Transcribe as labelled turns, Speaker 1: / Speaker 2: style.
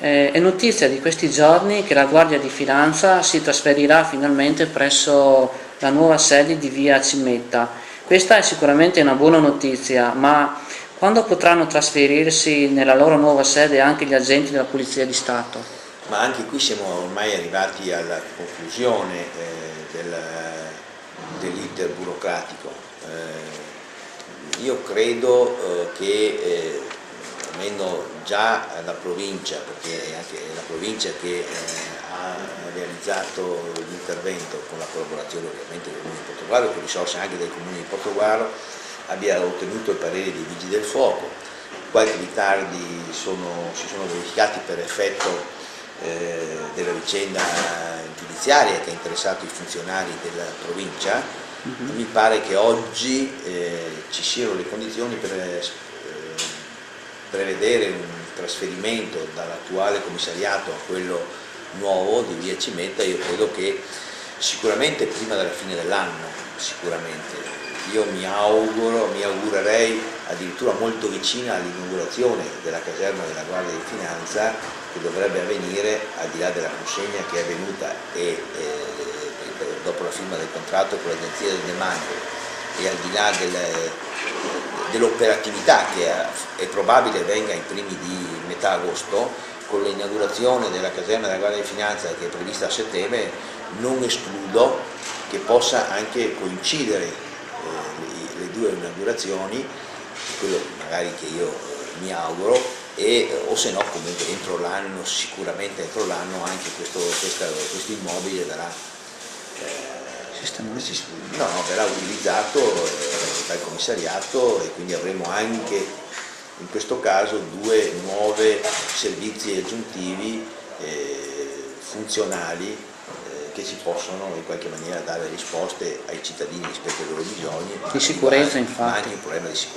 Speaker 1: È notizia di questi giorni che la Guardia di Finanza si trasferirà finalmente presso la nuova sede di via Cimetta. Questa è sicuramente una buona notizia, ma quando potranno trasferirsi nella loro nuova sede anche gli agenti della Polizia di Stato?
Speaker 2: Ma anche qui siamo ormai arrivati alla conclusione dell'iter burocratico. Io credo che almeno già la provincia, perché è anche la provincia che ha realizzato l'intervento con la collaborazione ovviamente del Comune di Portogruaro e con risorse anche del Comune di Portogruaro, abbia ottenuto il parere dei Vigili del Fuoco. Qualche ritardi si sono verificati per effetto della vicenda giudiziaria che ha interessato i funzionari della provincia. Mi pare che oggi ci siano le condizioni per prevedere un trasferimento dall'attuale commissariato a quello nuovo di via Cimetta. Io credo che sicuramente prima della fine dell'anno, sicuramente. Io mi augurerei addirittura molto vicina all'inaugurazione della caserma della Guardia di Finanza, che dovrebbe avvenire al di là della consegna che è avvenuta dopo la firma del contratto con l'Agenzia del Demanio e al di là dell'operatività che è probabile venga ai primi di metà agosto, con l'inaugurazione della caserma della Guardia di Finanza che è prevista a settembre, non escludo che possa anche coincidere le due inaugurazioni, quello magari che io mi auguro, o se no comunque entro l'anno, sicuramente entro l'anno anche questo immobile verrà utilizzato dal commissariato e quindi avremo anche in questo caso due nuovi servizi aggiuntivi funzionali che ci possono in qualche maniera dare risposte ai cittadini rispetto ai loro bisogni,
Speaker 1: Di sicurezza,
Speaker 2: ma
Speaker 1: infatti.
Speaker 2: anche un problema di sicurezza.